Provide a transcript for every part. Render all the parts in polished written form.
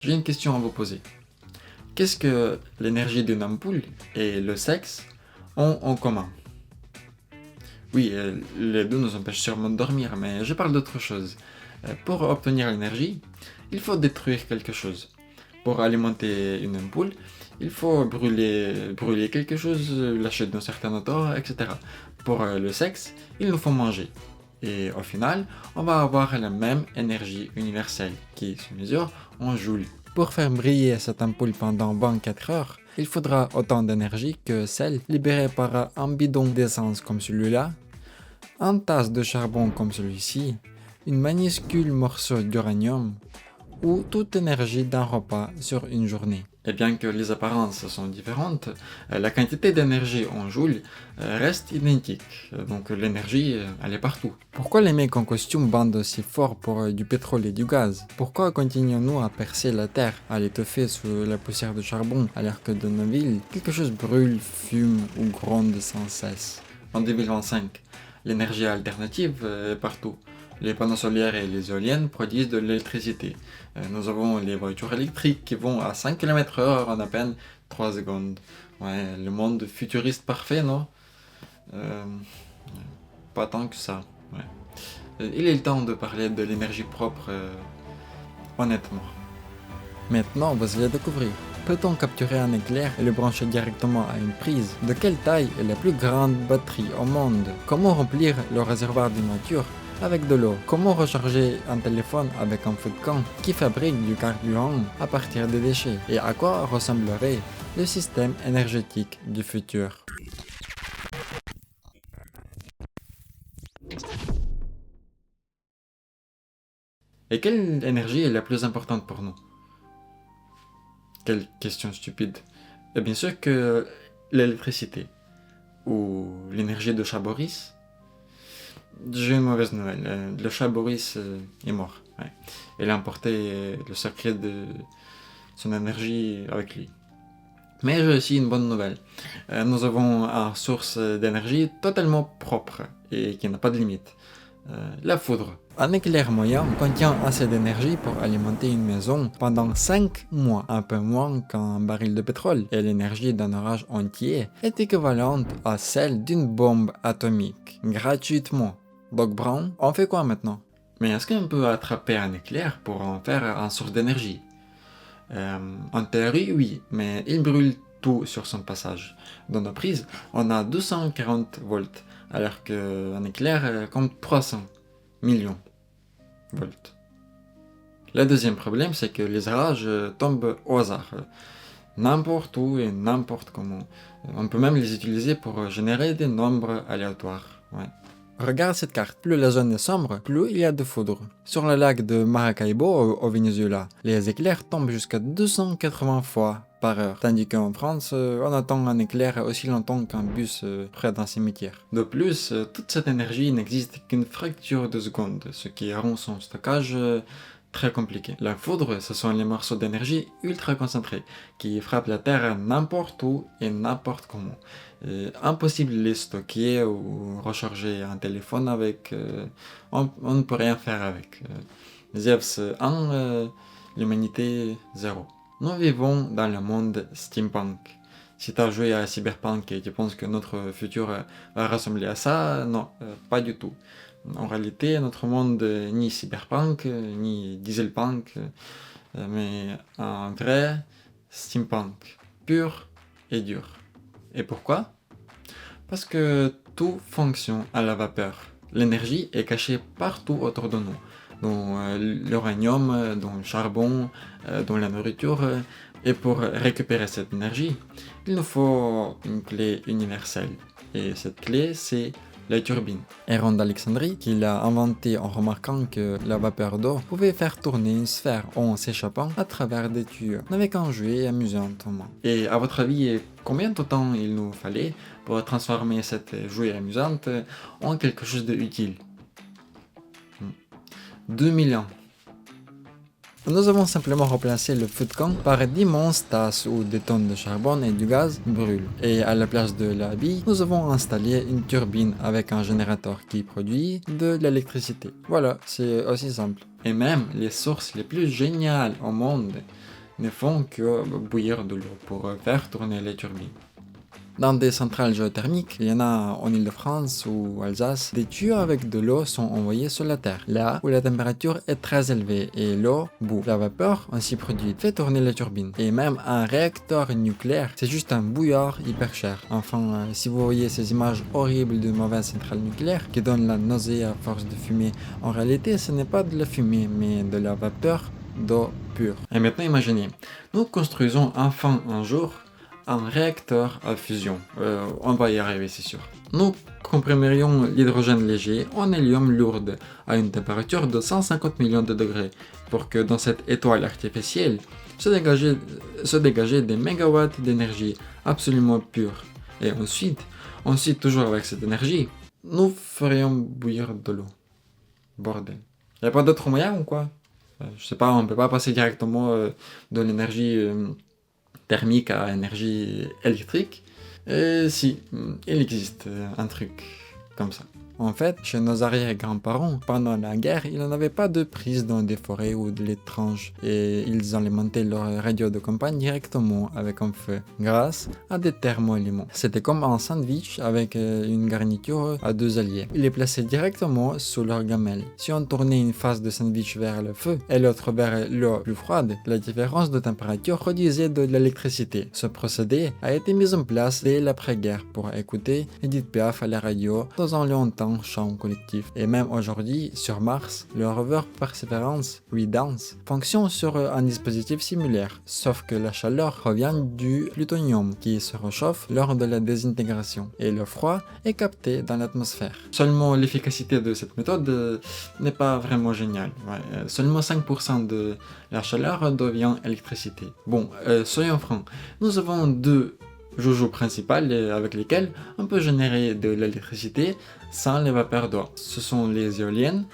J'ai une question à vous poser. Qu'est-ce que l'énergie d'une ampoule et le sexe ont en commun? Oui, les deux nous empêchent sûrement de dormir, mais je parle d'autre chose. Pour obtenir l'énergie, il faut détruire quelque chose. Pour alimenter une ampoule, il faut brûler quelque chose, lâcher d'une certaine hauteur, etc. Pour le sexe, il nous faut manger. Et au final, on va avoir la même énergie universelle qui se mesure en joules. Pour faire briller cette ampoule pendant 24 heures, il faudra autant d'énergie que celle libérée par un bidon d'essence comme celui-là, une tasse de charbon comme celui-ci, une minuscule morceau d'uranium ou toute énergie d'un repas sur une journée. Et bien que les apparences sont différentes, la quantité d'énergie en joules reste identique. Donc l'énergie, elle est partout. Pourquoi les mecs en costume bandent aussi fort pour du pétrole et du gaz? Pourquoi continuons-nous à percer la terre, à l'étoffer sous la poussière de charbon, alors que dans nos villes, quelque chose brûle, fume ou gronde sans cesse? En 2025, l'énergie alternative est partout. Les panneaux solaires et les éoliennes produisent de l'électricité. Nous avons les voitures électriques qui vont à 5 km/h en à peine 3 secondes. Ouais, le monde futuriste parfait, non? Euh, Pas tant que ça. Ouais. Il est le temps de parler de l'énergie propre, honnêtement. Maintenant, vous allez découvrir. Peut-on capturer un éclair et le brancher directement à une prise? De quelle taille est la plus grande batterie au monde? Comment remplir le réservoir d'une voiture avec de l'eau? Comment recharger un téléphone avec un feu de camp qui fabrique du carburant à partir des déchets? Et à quoi ressemblerait le système énergétique du futur? Et quelle énergie est la plus importante pour nous? Quelle question stupide. Et bien sûr que l'électricité, ou l'énergie de chat Boris. J'ai une mauvaise nouvelle. Le chat Boris est mort. Ouais. Il a emporté le secret de son énergie avec lui. Mais j'ai aussi une bonne nouvelle. Nous avons une source d'énergie totalement propre et qui n'a pas de limite. La foudre. Un éclair moyen contient assez d'énergie pour alimenter une maison pendant 5 mois, un peu moins qu'un baril de pétrole, et l'énergie d'un orage entier est équivalente à celle d'une bombe atomique, gratuitement. Doc Brown, on fait quoi maintenant? Mais est-ce qu'on peut attraper un éclair pour en faire une source d'énergie? En théorie, oui, mais il brûle tout sur son passage. Dans nos prises, on a 240 volts, alors qu'un éclair compte 300 millions volts. Le deuxième problème, c'est que les orages tombent au hasard, n'importe où et n'importe comment. On peut même les utiliser pour générer des nombres aléatoires. Ouais. Regarde cette carte, plus la zone est sombre, plus il y a de foudre. Sur le lac de Maracaibo, au Venezuela, les éclairs tombent jusqu'à 280 fois par heure, tandis qu'en France, on attend un éclair aussi longtemps qu'un bus près d'un cimetière. De plus, toute cette énergie n'existe qu'une fracture de seconde, ce qui rend son stockage très compliqué. La foudre, ce sont les morceaux d'énergie ultra concentrés qui frappent la Terre n'importe où et n'importe comment. Impossible de les stocker ou recharger un téléphone avec. On ne peut rien faire avec. Zeus 1, l'humanité 0. Nous vivons dans le monde steampunk. Si tu as joué à Cyberpunk et tu penses que notre futur va ressembler à ça, non, pas du tout. En réalité, notre monde ni cyberpunk, ni dieselpunk, mais un vrai steampunk, pur et dur. Et pourquoi? Parce que tout fonctionne à la vapeur. L'énergie est cachée partout autour de nous, dans l'uranium, dans le charbon, dans la nourriture. Et pour récupérer cette énergie, il nous faut une clé universelle. Et cette clé, c'est la turbine. Héron d'Alexandrie, qui l'a inventé en remarquant que la vapeur d'eau pouvait faire tourner une sphère en s'échappant à travers des tuyaux, avec un jouet amusantement. Et à votre avis, combien de temps il nous fallait pour transformer cette jouet amusante en quelque chose d'utile? 2000 ans. Nous avons simplement remplacé le feu de camp par d'immenses tasses où des tonnes de charbon et du gaz brûlent. Et à la place de la bille, nous avons installé une turbine avec un générateur qui produit de l'électricité. Voilà, c'est aussi simple. Et même les sources les plus géniales au monde ne font que bouillir de l'eau pour faire tourner les turbines. Dans des centrales géothermiques, il y en a en Île-de-France ou Alsace, des tuyaux avec de l'eau sont envoyés sur la Terre, là où la température est très élevée et l'eau bout. La vapeur ainsi produite fait tourner les turbines. Et même un réacteur nucléaire, c'est juste un bouillard hyper cher. Enfin, si vous voyez ces images horribles de mauvaises centrales nucléaires qui donnent la nausée à force de fumer, en réalité ce n'est pas de la fumée, mais de la vapeur d'eau pure. Et maintenant imaginez, nous construisons enfin un jour un réacteur à fusion. On va y arriver, c'est sûr. Nous comprimerions l'hydrogène léger en hélium lourde à une température de 150 millions de degrés pour que dans cette étoile artificielle se dégageaient des mégawatts d'énergie absolument pure. Et ensuite, toujours avec cette énergie, nous ferions bouillir de l'eau. Bordel. Il n'y a pas d'autre moyen ou quoi? Je sais pas, on peut pas passer directement de l'énergie thermique à énergie électrique. Et si, il existe un truc comme ça. En fait, chez nos arrière-grands-parents, pendant la guerre, ils n'avaient pas de prise dans des forêts ou de l'étrange et ils alimentaient leur radio de campagne directement avec un feu, grâce à des thermoéléments. C'était comme un sandwich avec une garniture à deux alliés. Ils les plaçaient directement sous leur gamelle. Si on tournait une face de sandwich vers le feu et l'autre vers l'eau plus froide, la différence de température produisait de l'électricité. Ce procédé a été mis en place dès l'après-guerre pour écouter Edith Piaf à la radio dans un longtemps chant collectif. Et même aujourd'hui, sur Mars, le rover Perseverance Redance fonctionne sur un dispositif similaire, sauf que la chaleur provient du plutonium qui se réchauffe lors de la désintégration et le froid est capté dans l'atmosphère. Seulement l'efficacité de cette méthode n'est pas vraiment géniale. Seulement 5% de la chaleur devient électricité. Bon, soyons francs, nous avons deux joujou principales avec lesquelles on peut générer de l'électricité sans les vapeurs d'eau. Ce sont les éoliennes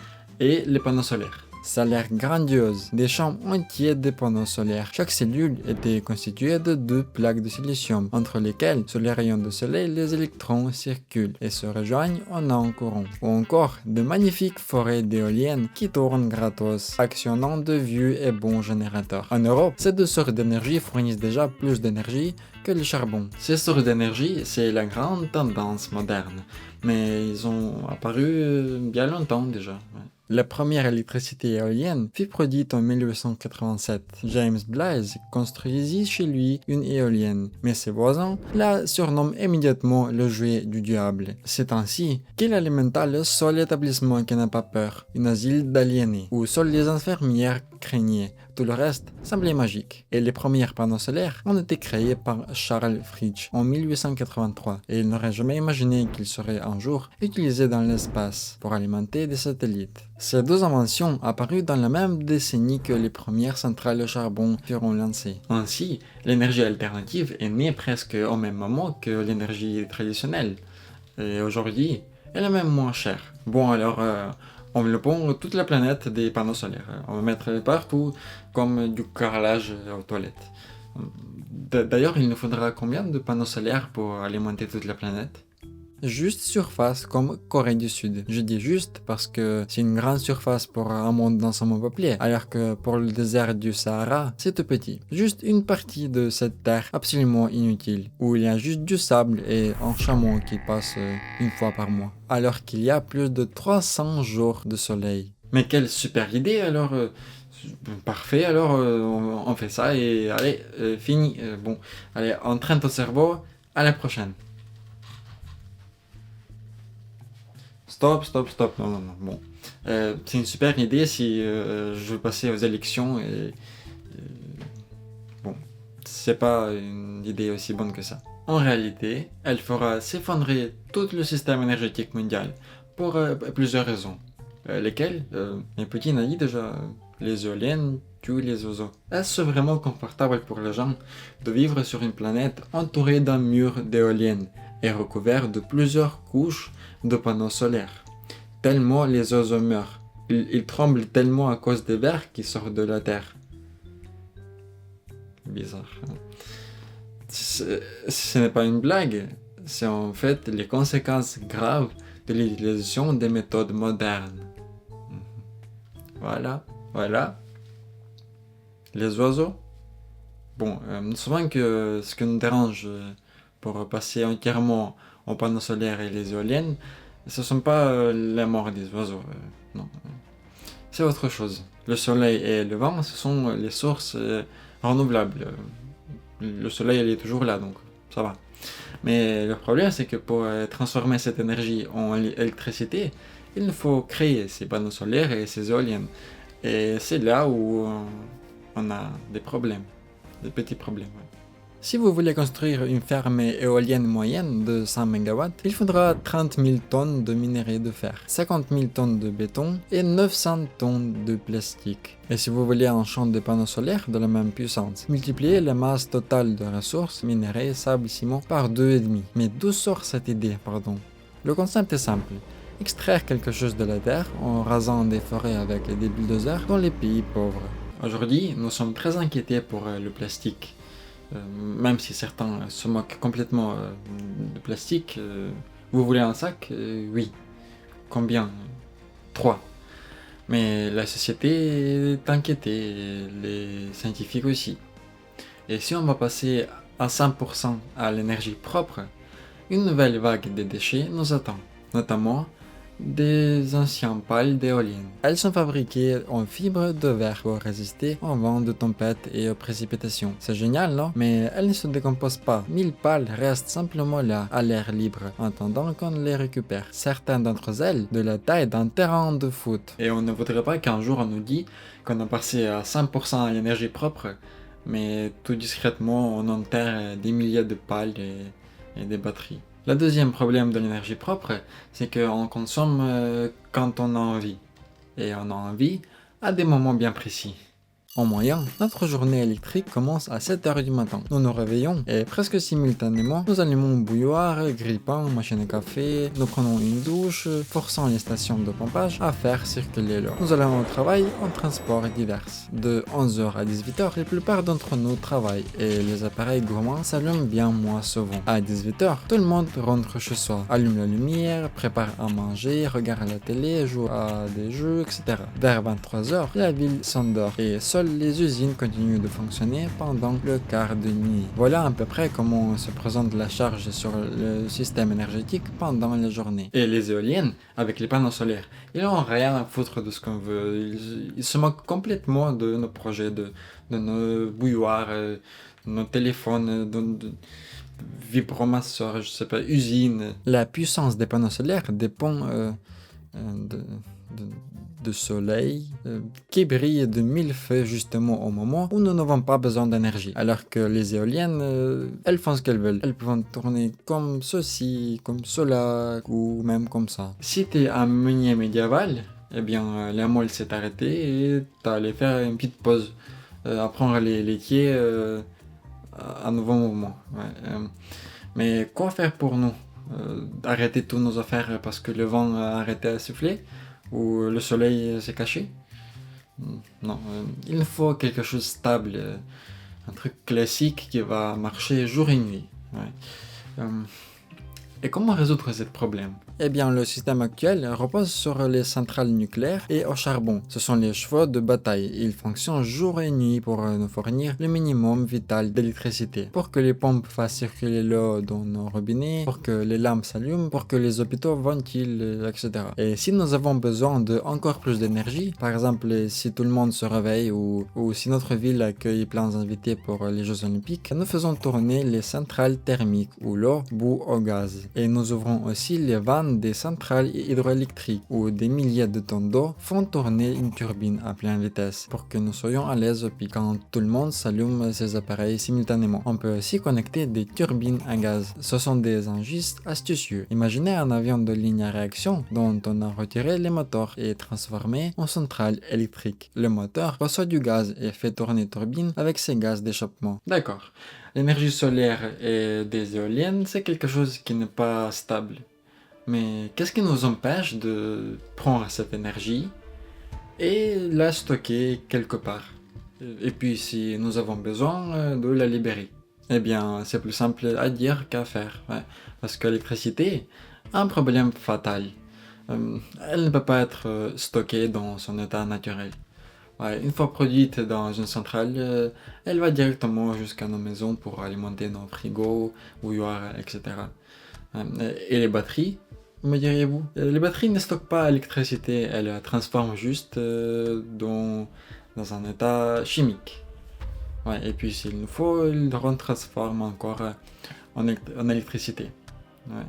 et les panneaux solaires. Ça a l'air grandiose, des champs entiers de panneaux solaires. Chaque cellule était constituée de 2 plaques de silicium, entre lesquelles, sous les rayons du soleil, les électrons circulent et se rejoignent en un courant. Ou encore, de magnifiques forêts d'éoliennes qui tournent gratos, actionnant de vieux et bons générateurs. En Europe, ces deux sources d'énergie fournissent déjà plus d'énergie que le charbon. Ces sources d'énergie, c'est la grande tendance moderne, mais ils ont apparu bien longtemps déjà. La première électricité éolienne fut produite en 1887. James Blythe construisit chez lui une éolienne, mais ses voisins la surnomment immédiatement le jouet du diable. C'est ainsi qu'il alimenta le seul établissement qui n'a pas peur, un asile d'aliénés, où seules les infirmières craignaient. Tout le reste semblait magique. Et les premiers panneaux solaires ont été créés par Charles Fritzsche en 1883, et il n'aurait jamais imaginé qu'ils seraient un jour utilisés dans l'espace pour alimenter des satellites. Ces deux inventions apparues dans la même décennie que les premières centrales au charbon furent lancées. Ainsi, l'énergie alternative est née presque au même moment que l'énergie traditionnelle. Et aujourd'hui, elle est même moins chère. Bon alors, enveloppons toute la planète des panneaux solaires. On va mettre partout comme du carrelage aux toilettes. D'ailleurs, il nous faudra combien de panneaux solaires pour alimenter toute la planète? Juste surface comme Corée du Sud. Je dis juste parce que c'est une grande surface pour un monde densément peuplé, alors que pour le désert du Sahara, c'est tout petit. Juste une partie de cette terre absolument inutile, où il y a juste du sable et un chameau qui passe une fois par mois, alors qu'il y a plus de 300 jours de soleil. Mais quelle super idée alors parfait, alors on fait ça et allez, fini. Bon, allez, entraîne ton cerveau, à la prochaine. Stop. Non. Bon. C'est une super idée si je veux passer aux élections et. Bon. C'est pas une idée aussi bonne que ça. En réalité, elle fera s'effondrer tout le système énergétique mondial pour plusieurs raisons. Lesquelles Poutine a dit déjà les éoliennes tuent les oiseaux. Est-ce vraiment confortable pour les gens de vivre sur une planète entourée d'un mur d'éoliennes et recouvert de plusieurs couches de panneaux solaires? Tellement les oiseaux meurent. Ils tremblent tellement à cause des vers qui sortent de la terre. Bizarre. Ce n'est pas une blague. C'est en fait les conséquences graves de l'utilisation des méthodes modernes. Voilà. Les oiseaux Bon, souvent que ce que nous dérange pour passer entièrement aux panneaux solaires et les éoliennes, ce ne sont pas la mort des oiseaux, non. C'est autre chose. Le soleil et le vent, ce sont les sources renouvelables. Le soleil, il est toujours là, donc ça va. Mais le problème, c'est que pour transformer cette énergie en électricité, il nous faut créer ces panneaux solaires et ces éoliennes. Et c'est là où on a des problèmes, des petits problèmes. Ouais. Si vous voulez construire une ferme éolienne moyenne de 100 MW, il faudra 30 000 tonnes de minerai de fer, 50 000 tonnes de béton et 900 tonnes de plastique. Et si vous voulez un champ de panneaux solaires de la même puissance, multipliez la masse totale de ressources, minerai, sable, ciment par 2,5. Mais d'où sort cette idée, pardon? Le concept est simple. Extraire quelque chose de la terre en rasant des forêts avec des bulldozers dans les pays pauvres. Aujourd'hui, nous sommes très inquiétés pour le plastique. Même si certains se moquent complètement de plastique, vous voulez un sac? Oui. Combien? 3. Mais la société est inquiétée, les scientifiques aussi. Et si on va passer à 100% à l'énergie propre, une nouvelle vague de déchets nous attend, notamment des anciennes pales d'éoliennes. Elles sont fabriquées en fibre de verre pour résister aux vents de tempête et aux précipitations. C'est génial, non? Mais elles ne se décomposent pas. 1000 pales restent simplement là, à l'air libre, en attendant qu'on les récupère. Certaines d'entre elles, de la taille d'un terrain de foot. Et on ne voudrait pas qu'un jour on nous dise qu'on a passé à 100% à l'énergie propre, mais tout discrètement on enterre des milliers de pales et des batteries. Le deuxième problème de l'énergie propre, c'est qu'on consomme quand on a envie. Et on a envie à des moments bien précis. En moyenne, notre journée électrique commence à 7h du matin. Nous nous réveillons et presque simultanément, nous allumons un bouilloire, grille-pain, machine à café, nous prenons une douche, forçant les stations de pompage à faire circuler l'eau. Nous allons au travail en transport divers. De 11h à 18h, la plupart d'entre nous travaillent et les appareils gourmands s'allument bien moins souvent. À 18h, tout le monde rentre chez soi, allume la lumière, prépare à manger, regarde la télé, joue à des jeux, etc. Vers 23h, la ville s'endort et seules les usines continuent de fonctionner pendant le quart de nuit. Voilà à peu près comment se présente la charge sur le système énergétique pendant la journée. Et les éoliennes, avec les panneaux solaires, ils n'ont rien à foutre de ce qu'on veut. Ils se moquent complètement de nos projets, de nos bouilloires, nos téléphones, de vibromasseurs, je sais pas, usines. La puissance des panneaux solaires dépend de, de soleil qui brille de 1000 feux justement au moment où nous n'avons pas besoin d'énergie. Alors que les éoliennes, elles font ce qu'elles veulent. Elles peuvent tourner comme ceci, comme cela, ou même comme ça. Si tu es un meunier médiéval, eh bien la moelle s'est arrêtée et tu allé faire une petite pause. Apprendre les laitiers à nouveau mouvement. Ouais, mais quoi faire pour nous? Arrêter toutes nos affaires parce que le vent a arrêté à souffler? Ou le soleil s'est caché? Non, il faut quelque chose de stable, un truc classique qui va marcher jour et nuit. Ouais. Et comment résoudre ce problème? Eh bien, le système actuel repose sur les centrales nucléaires et au charbon. Ce sont les chevaux de bataille. Ils fonctionnent jour et nuit pour nous fournir le minimum vital d'électricité. Pour que les pompes fassent circuler l'eau dans nos robinets, pour que les lampes s'allument, pour que les hôpitaux ventilent, etc. Et si nous avons besoin de encore plus d'énergie, par exemple si tout le monde se réveille ou si notre ville accueille plein d'invités pour les Jeux Olympiques, nous faisons tourner les centrales thermiques où l'eau bout au gaz. Et nous ouvrons aussi les vannes des centrales hydroélectriques où des milliers de tonnes d'eau font tourner une turbine à pleine vitesse pour que nous soyons à l'aise au pic quand tout le monde s'allume ses appareils simultanément. On peut aussi connecter des turbines à gaz. Ce sont des engins astucieux. Imaginez un avion de ligne à réaction dont on a retiré les moteurs et transformé en centrale électrique. Le moteur reçoit du gaz et fait tourner une turbine avec ses gaz d'échappement. D'accord. L'énergie solaire et des éoliennes, c'est quelque chose qui n'est pas stable. Mais qu'est-ce qui nous empêche de prendre cette énergie et la stocker quelque part? Et puis si nous avons besoin de la libérer? Eh bien, c'est plus simple à dire qu'à faire. Ouais. Parce que l'électricité a un problème fatal. Elle ne peut pas être stockée dans son état naturel. Ouais, une fois produite dans une centrale, elle va directement jusqu'à nos maisons pour alimenter nos frigos, bouilloires, etc. Et les batteries, me diriez-vous? Les batteries ne stockent pas l'électricité, elles la transforment juste dans un état chimique. Ouais, et puis s'il nous faut, ils le retransforment encore en électricité. Ouais.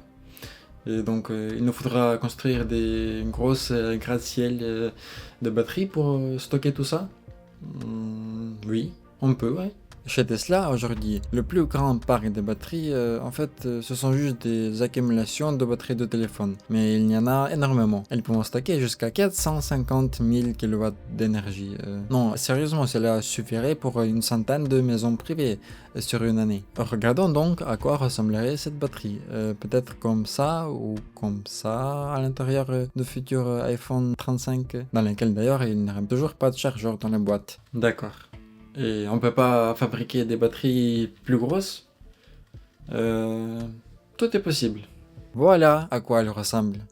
Et donc il nous faudra construire des grosses gratte-ciel de batteries pour stocker tout ça. Oui, on peut, ouais. Chez Tesla, aujourd'hui, le plus grand parc de batteries, ce sont juste des accumulations de batteries de téléphone. Mais il y en a énormément. Elles peuvent stocker jusqu'à 450 000 kW d'énergie. Non, sérieusement, cela suffirait pour une centaine de maisons privées sur une année. Regardons donc à quoi ressemblerait cette batterie. Peut-être comme ça ou comme ça à l'intérieur de futurs iPhone 35, dans lesquels d'ailleurs il n'y aura toujours pas de chargeur dans la boîte. D'accord. Et on peut pas fabriquer des batteries plus grosses? Tout est possible. Voilà à quoi elles ressemblent.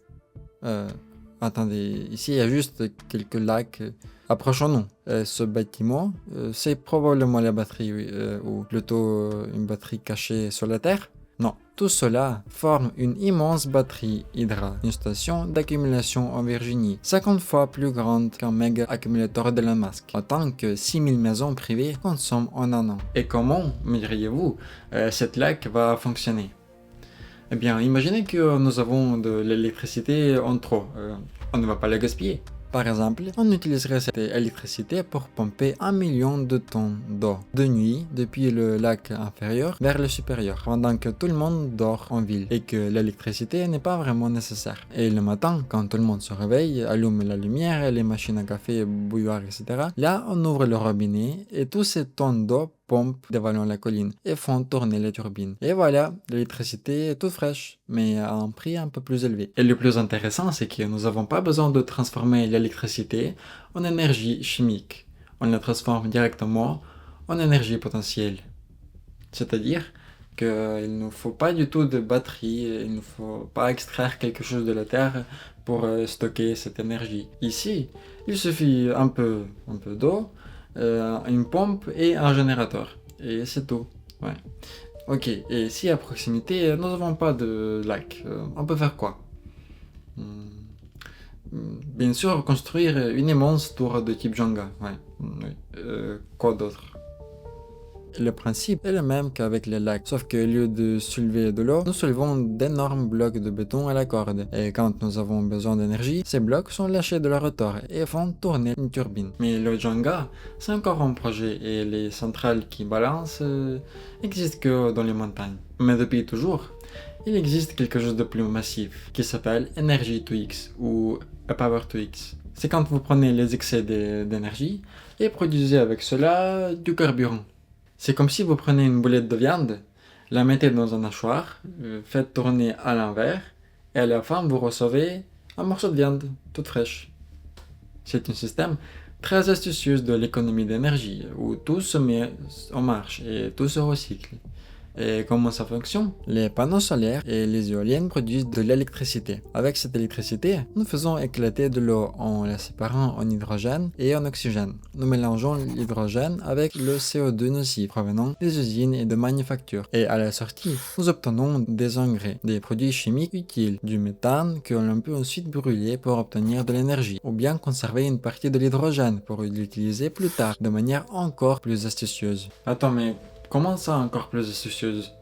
Attendez, ici il y a juste quelques lacs. Approchons-nous. Ce bâtiment, c'est probablement la batterie, oui, ou plutôt une batterie cachée sur la Terre. Non, tout cela forme une immense batterie Hydra, une station d'accumulation en Virginie, 50 fois plus grande qu'un méga accumulateur d'Elon Musk, autant que 6000 maisons privées consomment en un an. Et comment, me diriez-vous, cette lac va fonctionner? Eh bien, imaginez que nous avons de l'électricité en trop, on ne va pas la gaspiller. Par exemple, on utiliserait cette électricité pour pomper 1 million de tonnes d'eau de nuit depuis le lac inférieur vers le supérieur, pendant que tout le monde dort en ville et que l'électricité n'est pas vraiment nécessaire. Et le matin, quand tout le monde se réveille, allume la lumière, les machines à café, bouilloire, etc., là on ouvre le robinet et toutes ces tonnes d'eau pompent dévalant la colline et font tourner les turbines. Et voilà, l'électricité est toute fraîche, mais à un prix un peu plus élevé. Et le plus intéressant, c'est que nous n'avons pas besoin de transformer l'électricité en énergie chimique. On la transforme directement en énergie potentielle. C'est-à-dire qu'il ne nous faut pas du tout de batterie, il ne faut pas extraire quelque chose de la terre pour stocker cette énergie. Ici, il suffit un peu d'eau, une pompe et un générateur. Et c'est tout. Ouais. Ok, et si à proximité, nous n'avons pas de lac, on peut faire quoi? Bien sûr, construire une immense tour de type Jenga. Ouais. Oui. Quoi d'autre? Le principe est le même qu'avec les lacs, sauf qu'au lieu de soulever de l'eau, nous soulevons d'énormes blocs de béton à la corde. Et quand nous avons besoin d'énergie, ces blocs sont lâchés de leur hauteur et font tourner une turbine. Mais le Jenga, c'est encore un projet et les centrales qui balancent existent que dans les montagnes. Mais depuis toujours, il existe quelque chose de plus massif qui s'appelle Energy to X ou Power to X. C'est quand vous prenez les excès d'énergie et produisez avec cela du carburant. C'est comme si vous prenez une boulette de viande, la mettez dans un hachoir, faites tourner à l'envers, et à la fin vous recevez un morceau de viande toute fraîche. C'est un système très astucieux de l'économie d'énergie, où tout se met en marche et tout se recycle. Et comment ça fonctionne? Les panneaux solaires et les éoliennes produisent de l'électricité. Avec cette électricité, nous faisons éclater de l'eau en la séparant en hydrogène et en oxygène. Nous mélangeons l'hydrogène avec le CO2 nocif provenant des usines et de manufactures. Et à la sortie, nous obtenons des engrais, des produits chimiques utiles, du méthane que l'on peut ensuite brûler pour obtenir de l'énergie, ou bien conserver une partie de l'hydrogène pour l'utiliser plus tard de manière encore plus astucieuse. Attends, mais comment ça encore plus astucieuse?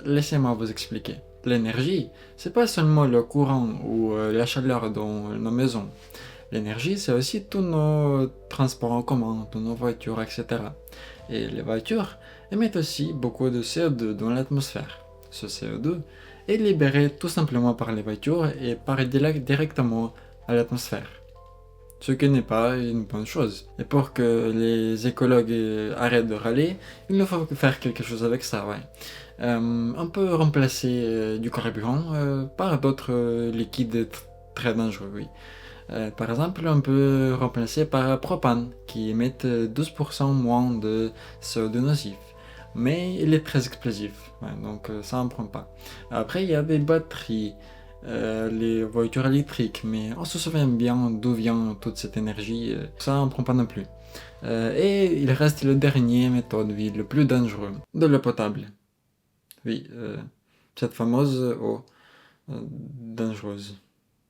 Laissez-moi vous expliquer. L'énergie, c'est pas seulement le courant ou la chaleur dans nos maisons. L'énergie, c'est aussi tous nos transports en commun, toutes nos voitures, etc. Et les voitures émettent aussi beaucoup de CO2 dans l'atmosphère. Ce CO2 est libéré tout simplement par les voitures et part directement à l'atmosphère. Ce qui n'est pas une bonne chose. Et pour que les écologues arrêtent de râler, il nous faut faire quelque chose avec ça, ouais. On peut remplacer du carburant par d'autres liquides très dangereux, oui. Par exemple, on peut remplacer par propane, qui émet 12% moins de CO2 nocif. Mais il est très explosif, ouais, donc ça on prend pas. Après, il y a des batteries. les voitures électriques, mais on se souvient bien d'où vient toute cette énergie, ça on prend pas non plus. Et il reste le dernier méthode, oui, le plus dangereux, de l'eau potable. Oui, cette fameuse eau dangereuse.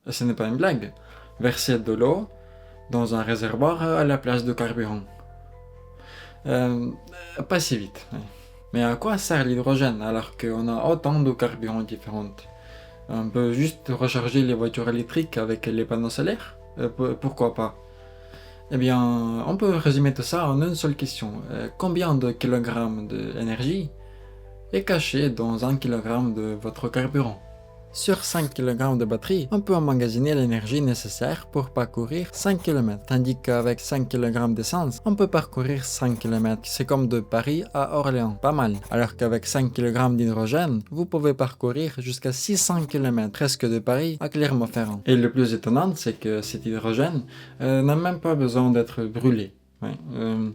Et ce n'est pas une blague. Verser de l'eau dans un réservoir à la place de carburant. Pas si vite. Oui. Mais à quoi sert l'hydrogène alors qu'on a autant de carburants différents? On peut juste recharger les voitures électriques avec les panneaux solaires? Pourquoi pas? Eh bien, on peut résumer tout ça en une seule question. Combien de kilogrammes d'énergie est caché dans 1 kg de votre carburant? Sur 5 kg de batterie, on peut emmagasiner l'énergie nécessaire pour parcourir 5 km, tandis qu'avec 5 kg d'essence, on peut parcourir 5 km. C'est comme de Paris à Orléans, pas mal. Alors qu'avec 5 kg d'hydrogène, vous pouvez parcourir jusqu'à 600 km, presque de Paris à Clermont-Ferrand. Et le plus étonnant, c'est que cet hydrogène n'a même pas besoin d'être brûlé. Ouais.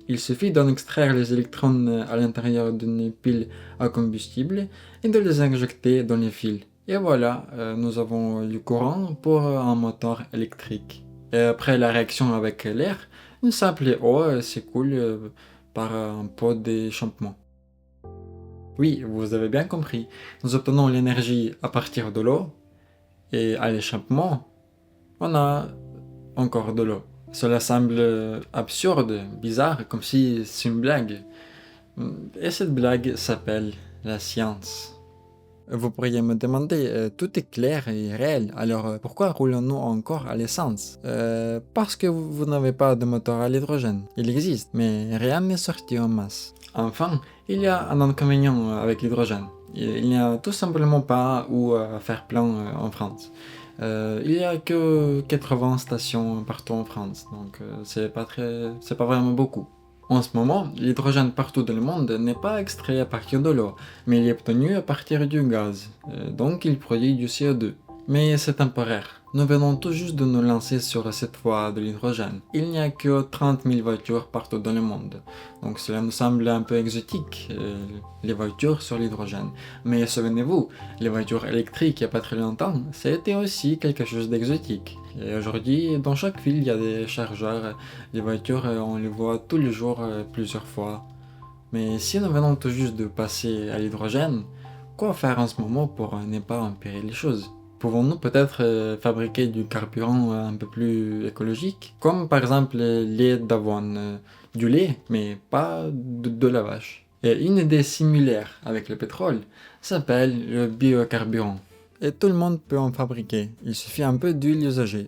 Il suffit d'en extraire les électrons à l'intérieur d'une pile à combustible et de les injecter dans les fils. Et voilà, nous avons du courant pour un moteur électrique. Et après la réaction avec l'air, une simple eau s'écoule par un pot d'échappement. Oui, vous avez bien compris. Nous obtenons l'énergie à partir de l'eau et à l'échappement, on a encore de l'eau. Cela semble absurde, bizarre, comme si c'est une blague. Et cette blague s'appelle la science. Vous pourriez me demander, tout est clair et réel, alors pourquoi roulons-nous encore à l'essence? Parce que vous n'avez pas de moteur à l'hydrogène. Il existe, mais rien n'est sorti en masse. Enfin, il y a un inconvénient avec l'hydrogène. Il n'y a tout simplement pas où faire plein en France. Il n'y a que 80 stations partout en France, donc c'est pas vraiment beaucoup. En ce moment, l'hydrogène partout dans le monde n'est pas extrait à partir de l'eau, mais il est obtenu à partir du gaz, donc il produit du CO2. Mais c'est temporaire. Nous venons tout juste de nous lancer sur cette voie de l'hydrogène. Il n'y a que 30 000 voitures partout dans le monde, donc cela nous semble un peu exotique, les voitures sur l'hydrogène. Mais souvenez-vous, les voitures électriques il n'y a pas très longtemps, c'était aussi quelque chose d'exotique. Et aujourd'hui, dans chaque ville, il y a des chargeurs, les voitures, on les voit tous les jours, plusieurs fois. Mais si nous venons tout juste de passer à l'hydrogène, quoi faire en ce moment pour ne pas empirer les choses? Pouvons-nous peut-être fabriquer du carburant un peu plus écologique? Comme par exemple le lait d'avoine, du lait, mais pas de la vache. Et une idée similaire avec le pétrole s'appelle le biocarburant. Et tout le monde peut en fabriquer. Il suffit un peu d'huile usagée.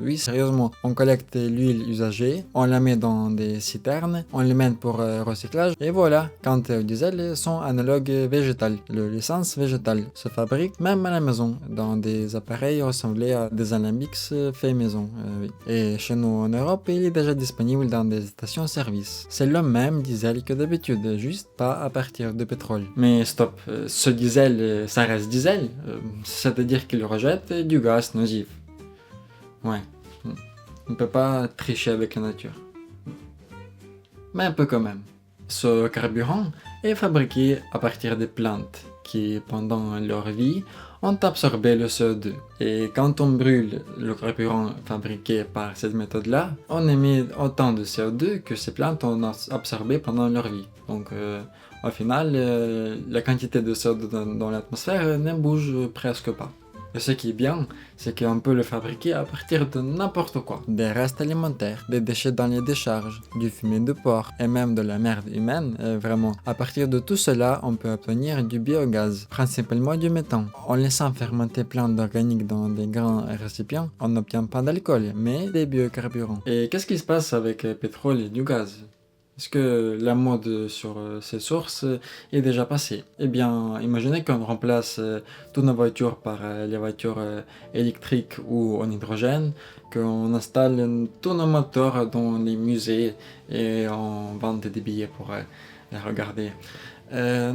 Oui, sérieusement, on collecte l'huile usagée, on la met dans des citernes, on les mène pour recyclage, et voilà. Quant au diesel, son analogue végétal, l'essence végétale, se fabrique même à la maison, dans des appareils ressemblés à des alambics faits maison. Oui. Et chez nous en Europe, il est déjà disponible dans des stations-service. C'est le même diesel que d'habitude, juste pas à partir de pétrole. Mais stop, ce diesel, ça reste diesel, c'est-à-dire qu'il rejette du gaz nocif. Ouais, on ne peut pas tricher avec la nature. Mais un peu quand même. Ce carburant est fabriqué à partir des plantes qui, pendant leur vie, ont absorbé le CO2. Et quand on brûle le carburant fabriqué par cette méthode-là, on émet autant de CO2 que ces plantes ont absorbé pendant leur vie. Donc, au final, la quantité de CO2 dans l'atmosphère ne bouge presque pas. Et ce qui est bien, c'est qu'on peut le fabriquer à partir de n'importe quoi. Des restes alimentaires, des déchets dans les décharges, du fumier de porc et même de la merde humaine, vraiment. À partir de tout cela, on peut obtenir du biogaz, principalement du méthane. En laissant fermenter plein d'organiques dans des grands récipients, on n'obtient pas d'alcool, mais des biocarburants. Et qu'est-ce qui se passe avec le pétrole et du gaz? Est-ce que la mode sur ces sources est déjà passée? Eh bien, imaginez qu'on remplace toutes nos voitures par les voitures électriques ou en hydrogène, qu'on installe tous nos moteurs dans les musées et on vend des billets pour les regarder.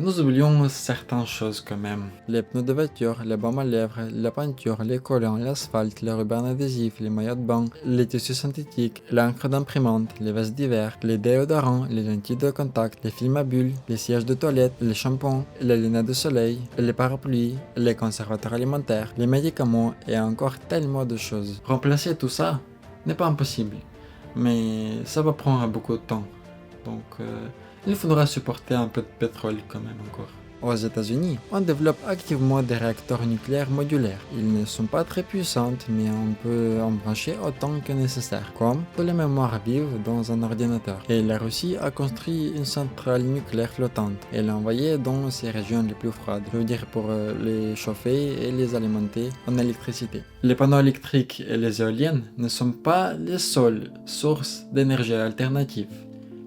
Nous oublions certaines choses quand même. Les pneus de voiture, les baumes à lèvres, la peinture, les collants, l'asphalte, les rubans adhésifs, les maillots de bain, les tissus synthétiques, l'encre d'imprimante, les vestes d'hiver, les déodorants, les lentilles de contact, les films à bulles, les sièges de toilette, les shampoings, les lunettes de soleil, les parapluies, les conservateurs alimentaires, les médicaments et encore tellement de choses. Remplacer tout ça n'est pas impossible, mais ça va prendre beaucoup de temps. Donc, il faudra supporter un peu de pétrole quand même encore. Aux États-Unis, on développe activement des réacteurs nucléaires modulaires. Ils ne sont pas très puissants, mais on peut en brancher autant que nécessaire, comme de la mémoire vive dans un ordinateur. Et la Russie a construit une centrale nucléaire flottante et l'a envoyée dans ces régions les plus froides, je veux dire pour les chauffer et les alimenter en électricité. Les panneaux électriques et les éoliennes ne sont pas les seules sources d'énergie alternative.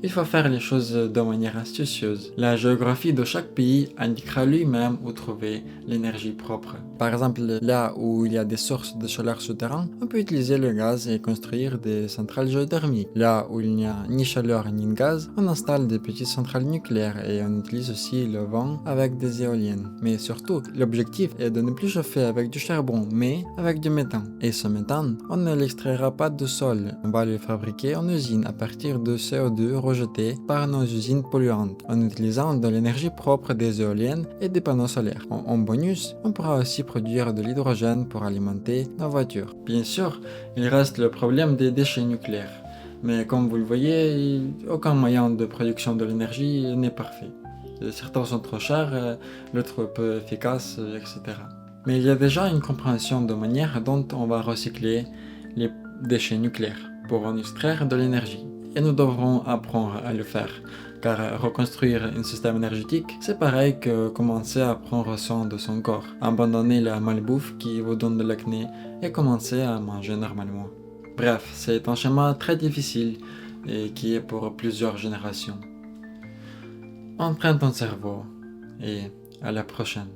Il faut faire les choses de manière astucieuse. La géographie de chaque pays indiquera lui-même où trouver l'énergie propre. Par exemple, là où il y a des sources de chaleur souterraines, on peut utiliser le gaz et construire des centrales géothermiques. Là où il n'y a ni chaleur ni gaz, on installe des petites centrales nucléaires et on utilise aussi le vent avec des éoliennes. Mais surtout, l'objectif est de ne plus chauffer avec du charbon, mais avec du méthane. Et ce méthane, on ne l'extraira pas du sol. On va le fabriquer en usine à partir de CO2 rejeté par nos usines polluantes, en utilisant de l'énergie propre des éoliennes et des panneaux solaires. En bonus, on pourra aussi produire de l'hydrogène pour alimenter nos voitures. Bien sûr, il reste le problème des déchets nucléaires, mais comme vous le voyez, aucun moyen de production de l'énergie n'est parfait. Certains sont trop chers, d'autres peu efficaces, etc. Mais il y a déjà une compréhension de manière dont on va recycler les déchets nucléaires pour en extraire de l'énergie. Et nous devrons apprendre à le faire, car reconstruire un système énergétique, c'est pareil que commencer à prendre soin de son corps, abandonner la malbouffe qui vous donne de l'acné et commencer à manger normalement. Bref, c'est un chemin très difficile et qui est pour plusieurs générations. Entraîne ton cerveau et à la prochaine.